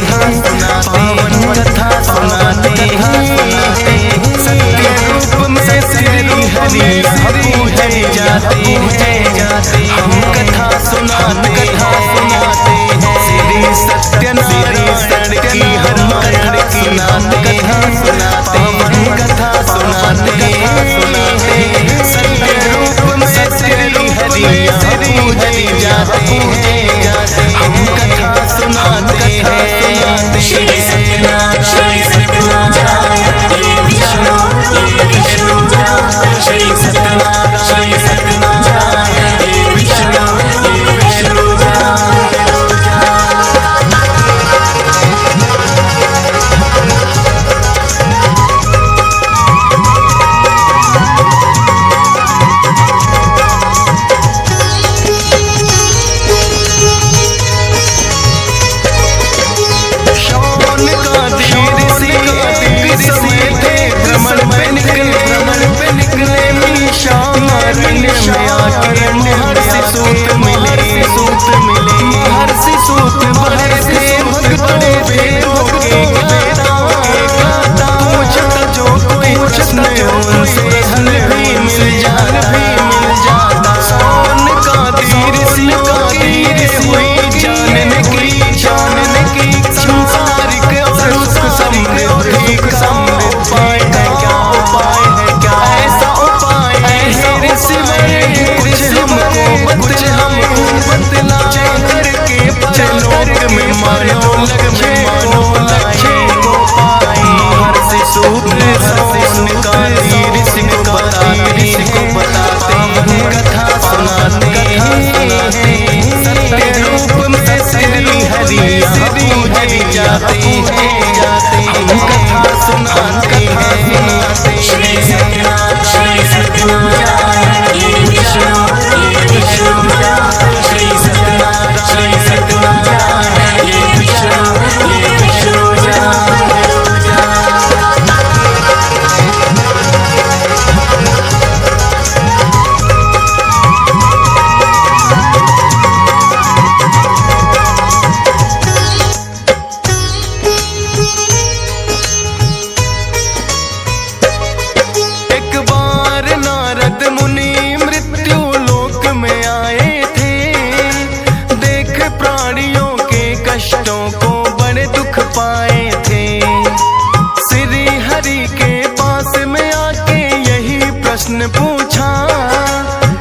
हैं, पावन कथा सुनाते हैं। सत्य रूप में श्री हरि यहाँ पूजे जाते हैं। हम कथा सुनाते हैं श्री सत्यनारायण की, हम कथा सुनाते हैं। पावन कथा सुनाते हैं। सत्य रूप में श्री हरि यहाँ पूजे जाते हैं। हम कथा सुनाते हैं। श्री सत्यनारायण ये विष्णु श्री सत्यनारायण ये विष्णु पूछा,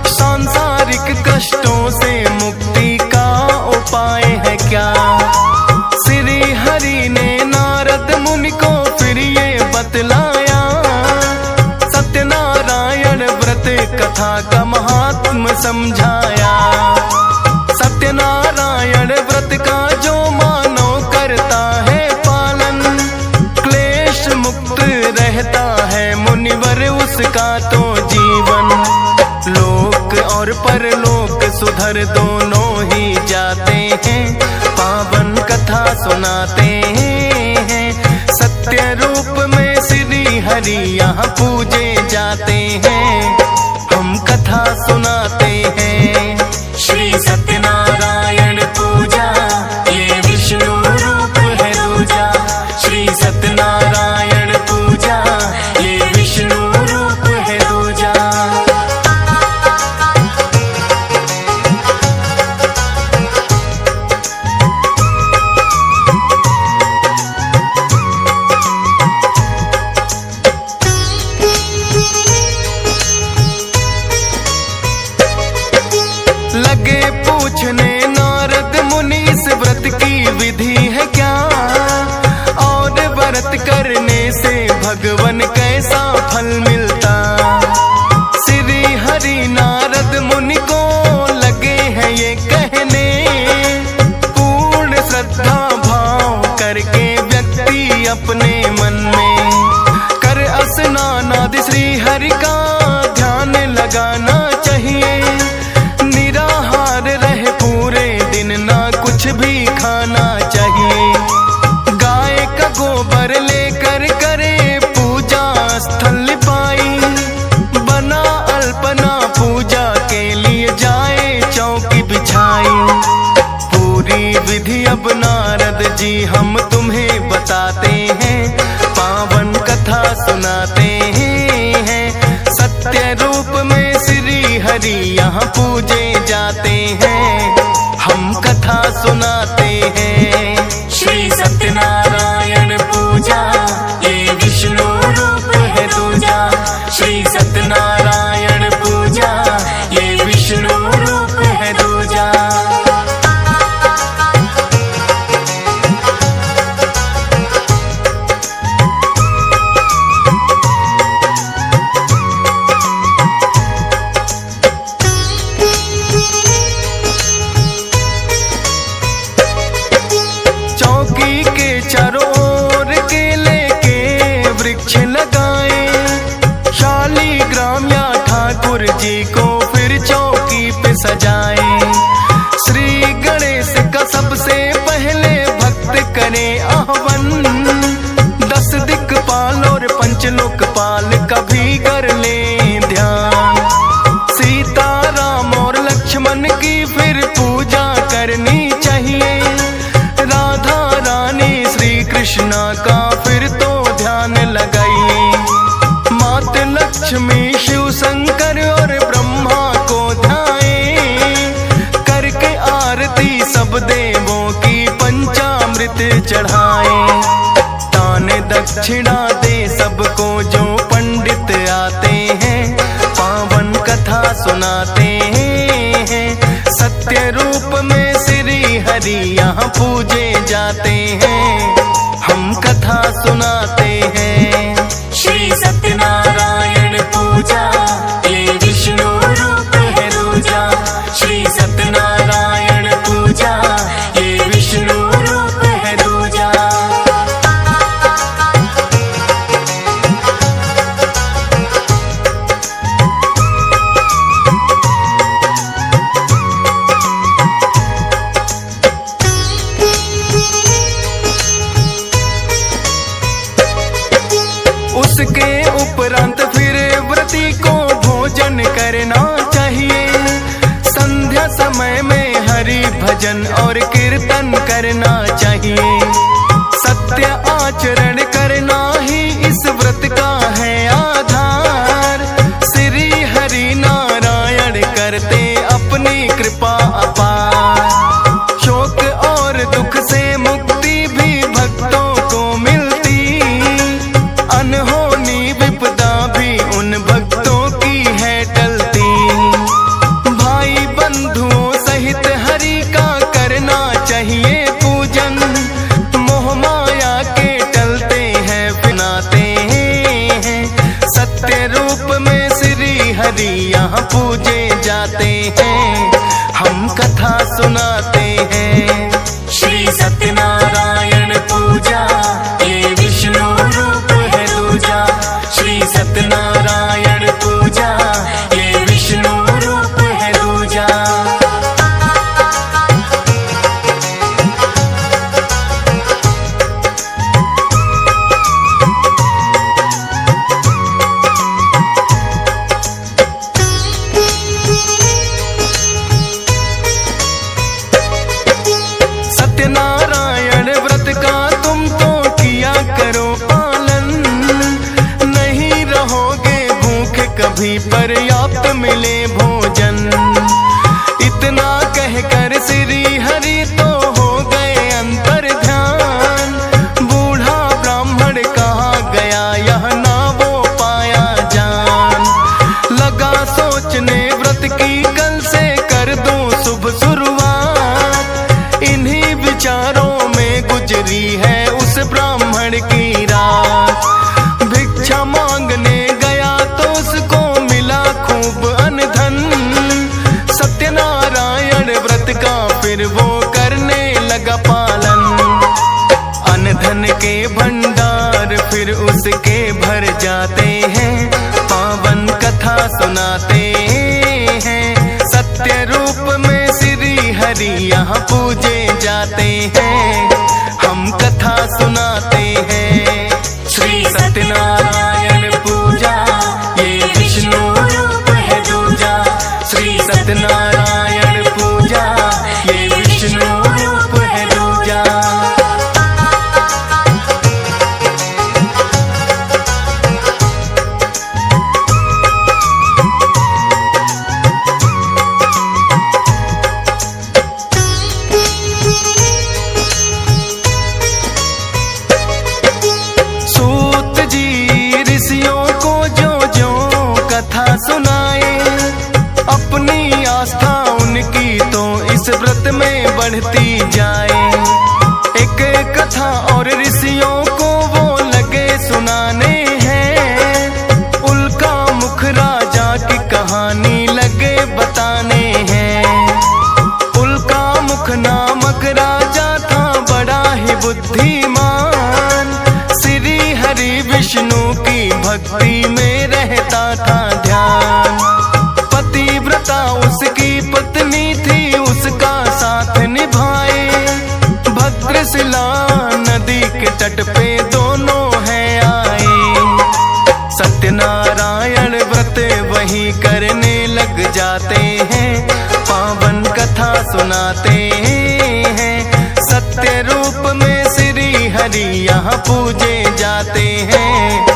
सांसारिक कष्टों से मुक्ति का उपाय है क्या। श्री हरि ने नारद मुनि को फिर ये बतलाया, सत्यनारायण व्रत कथा का महात्म समझाया। सत्यनारायण व्रत का जो मानव करता है पालन, क्लेश मुक्त रहता है मुनिवर उसका तो जीवन। लोक और परलोक सुधर दोनों ही जाते हैं, पावन कथा सुनाते हैं। सत्य रूप में श्री हरि यहाँ पूजे जाते हैं। हम कथा सुनाते हैं। श्री सत्यनारायण पूजा ये विष्णु रूप है दूजा। श्री सत्यनारायण पूजा ये विष्णु रूप है दूजा। लगे पूछने नारद मुनि इस व्रत की विधि है क्या, और व्रत करने से भगवन कैसा फल मिलता। श्री हरि नारद मुनि को लगे हैं ये कहने, पूर्ण श्रद्धा भाव करके व्यक्ति अपने मन में कर स्नान आदि श्री हरि का ध्यान लगाना चाहिए। निराहार रहे पूरे दिन, ना कुछ भी खाना चाहिए। गाय का गोबर लेकर करे पूजा स्थल लिपाई, बना अल्पना पूजा के लिए जाए चौकी बिछाई। पूरी विधि अब नारद जी हम तो गाते हैं, पावन कथा सुनाते हैं। सत्य रूप में श्री हरि यहाँ पूजे जाते हैं, हम कथा सुनाते हैं। श्री सत्यनारायण पूजा ये विष्णु रूप है दूजा। श्री सत्यनारायण पूजा ये विष्णु रूप है दूजा। चौकी के चारों ओर केले के वृक्ष लगाए, शालीग्राम या ठाकुर जी को फिर चौकी पे सजाए। श्री गणेश का सबसे पहले भक्त करे आह्वान, 10 दिक्पाल और पंचलोकपाल का भी कर ले ध्यान। सीता राम और लक्ष्मण की फिर पूजा करनी चाहिए, राधा रानी श्री कृष्णा का फिर तो ध्यान लगाइए। मात लक्ष्मी शिव शंकर और ब्रह्मा को ध्याए, करके आरती सब देवों की पंचामृत चढ़ाए। दान दक्षिणा दे सबको जो पंडित आते हैं, पावन कथा सुनाते हैं। सत्य रूप में श्री हरि यहाँ पूजे जाते हैं, हम कथा सुनाते हैं। श्री सत्यनारायण पूजा ये विष्णु रूप है दूजा। श्री सत्यनारायण पूजा ये विष्णु रूप है दूजा। उसके उपरांत फिर व्रती को भोजन करना चाहिए। संध्या समय में हरि भजन और कीर्तन करना चाहिए। सत्य आचरण करना ही इस व्रत का है आधार। श्री हरि नारायण करते अपनी कृपा अपार। शोक और दुख से मुक्ति भी भक्तों को मिलती, अनहोनी विपदा भी उन भक्तों की है टलती। भाई बंधुओं सहित हरि का करना चाहिए पूजन, मोह माया के टलते हैं बिनाते हैं। सत्य रूप में श्री हरि यहाँ पूजे जाते हैं, हम कथा सुनाते हैं। श्री सत्यनारायण पूजा ये विष्णु रूप है दूजा। श्री सत्यनारायण पूजा ये विष्णु रूप है दूजा। सत्यनारायण व्रत का तुम तो किया करो पालन, नहीं रहोगे भूखे कभी पर्याप्त मिले भोजन। इतना कहकर श्री हरि तो हो गए अंतर ध्यान। बूढ़ा ब्राह्मण कहाँ गया यह ना वो पाया जान। लगा सोचने व्रत की कल से कर दूं शुभ शुरुआत। इन्हीं विचारों में गुजरी है उस ब्राह्मण की रात। भिक्षा मांगने गया तो उसको मिला खूब अनधन। सत्यनारायण व्रत का फिर वो करने लगा पालन। अनधन के भंडार फिर उसके भर जाते हैं, पावन कथा सुनाते हैं। सत्य रूप में श्री हरि यहाँ पूजे जाते हैं, हम कथा सुनाते हैं। श्री सत्यनारायण पूजा ये विष्णु रूप है दूजा। श्री सत्यनारायण पूजा ये विष्णु रूप है दूजा। बढ़ती जाए। एक कथा और ऋषियों को वो लगे सुनाने हैं, उल्का मुख राजा की कहानी लगे बताने हैं। उल्का मुख नामक राजा था बड़ा ही बुद्धिमान, श्री हरि विष्णु की भक्ति में रहता था ध्यान। पतिव्रता उसकी पत्नी थी, उसका साथ निभाए। भद्रशिला नदी के तट पे दोनों हैं आए। सत्यनारायण व्रत वही करने लग जाते हैं, पावन कथा सुनाते हैं। सत्य रूप में श्री हरि यहाँ पूजे जाते हैं,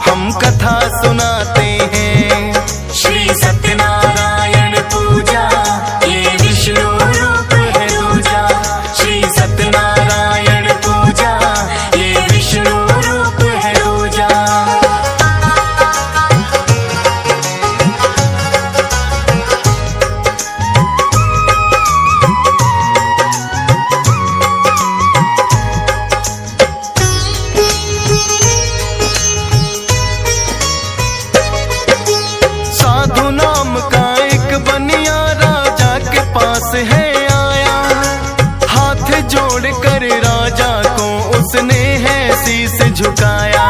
हम कथा सुनाते हैं। श्री सत्यनारायण पूजा ये विष्णु रूप है दूजा। श्री सत्यनारायण पूजा ये विष्णु रूप है दूजा। साधु नाम का एक बनिया राजा के पास है आया। हाथ जोड़ कर राजा को उसने है शीस झुकाया।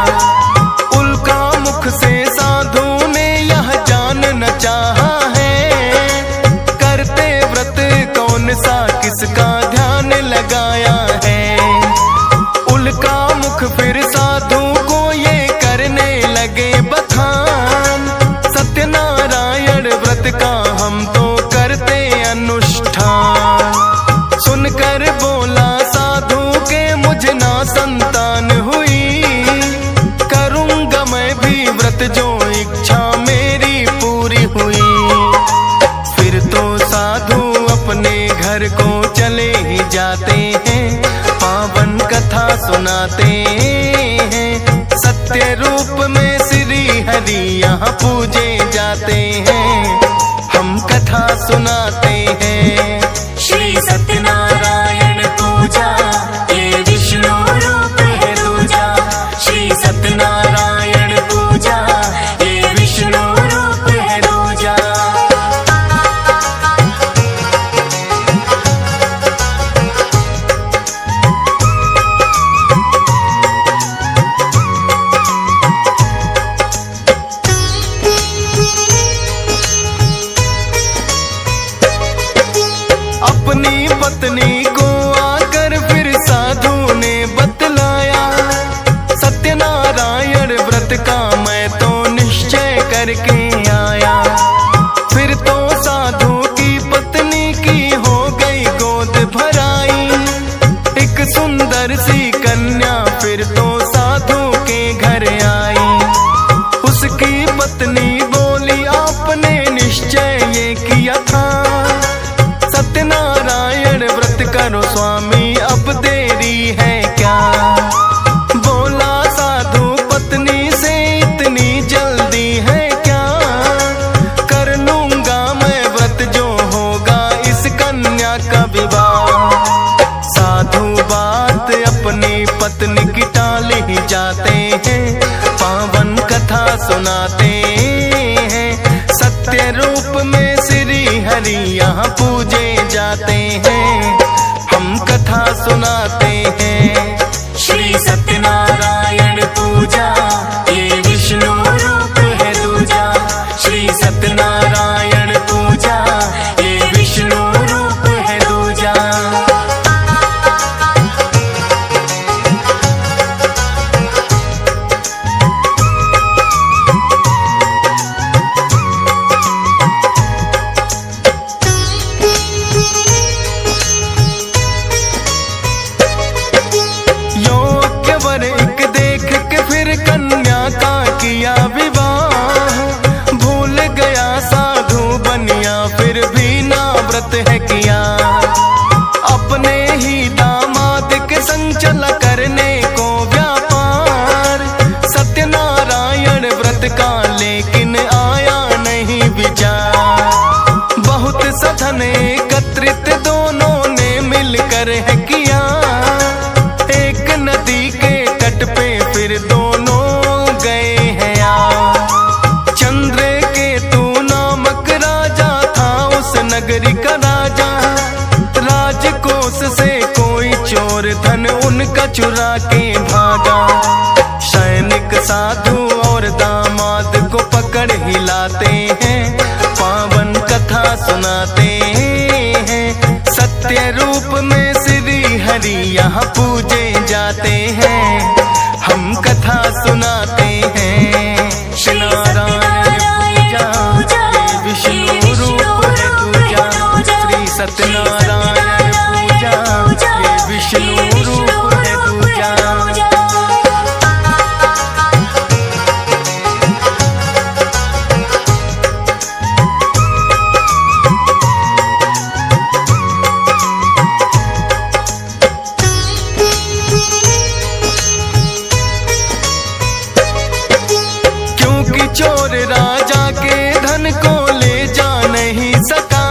उल्का मुख से साधु ने यह जानना चाहा है, करते व्रत कौन सा किसका ध्यान लगाया है। उल्का मुख फिर साधु को ये करने लगे बखान, सत्यनारायण व्रत का हम तो करते अनुष्ठान। सुनकर बोला साधु के मुझे ना संतान हुई, करूंगा मैं भी व्रत जो इच्छा मेरी पूरी हुई। फिर तो साधु अपने घर को चले ही जाते हैं, पावन कथा सुनाते हैं। सत्य रूप में श्री हरि यहाँ पूजे जाते हैं, हम कथा सुनाते हैं। श्री सत्यनारायण पूजा ये विष्णु रूप है दूजा। श्री सत्यनारायण पूजा ये विष्णु रूप है दूजा। अपनी पत्नी को आकर फिर साधु ने बतलाया, सत्यनारायण व्रत का मैं तो निश्चय करके आया। फिर तो साधु की पत्नी की हो गई गोद भराई, एक सुंदर सी कन्या फिर तो साधु के घर आई। उसकी पत्नी बोली आपने निश्चय ये किया था, सत्यनारायण व्रत करो स्वामी अब देरी है क्या। बोला साधु पत्नी से इतनी जल्दी है क्या, कर लूंगा मैं व्रत जो होगा इस कन्या का विवाह। साधु बात अपनी पत्नी की टाल ही जाते हैं, पावन कथा सुनाते हैं। सत्य रूप में श्री हरि यहाँ पूजे जाते हैं, हम कथा सुनाते हैं। श्री सत्यनारायण पूजा ये विष्णु रूप है दूजा। श्री सत्यनारायण पूजा ये विष्णु रूप है दूजा। का चुरा के भागा। सैनिक साधु और दामाद को पकड़ हिलाते हैं, पावन कथा सुनाते हैं। सत्य रूप में श्री हरि यहाँ पूजे जाते हैं, हम कथा सुनाते हैं। श्री नारायण पूजा ये विष्णु रूप है दूजा। श्री सत्यनारायण पूजा ये विष्णु रूप है दूजा। चोर राजा के धन को ले जा नहीं सका,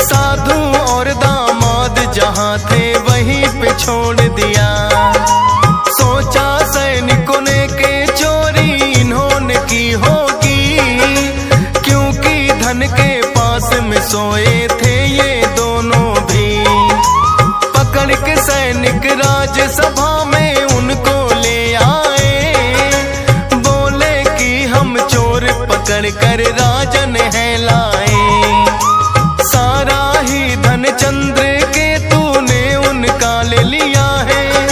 साधु और दामाद जहां थे वहीं पे छोड़ दिया। सोचा सैनिकों ने के चोरी इन्होंने की होगी, क्योंकि धन के पास में सोए थे ये दोनों भी। पकड़ के सैनिक राजसभा में उनको ले आए, पकड़ कर राजन है लाए। सारा ही धन चंद्र के तूने उनका ले लिया है,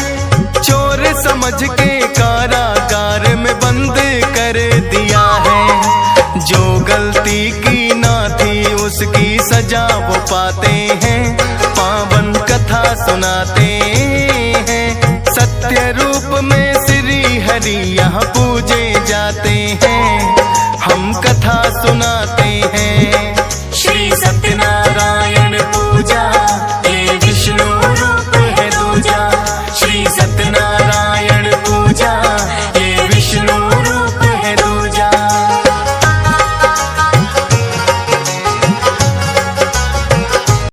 चोर समझ के कारागार में बंद कर दिया है। जो गलती की ना थी उसकी सजा वो पाते हैं, पावन कथा सुनाते हैं। सत्य रूप में श्री हरि यहाँ पूजे जाते हैं, हम कथा सुनाते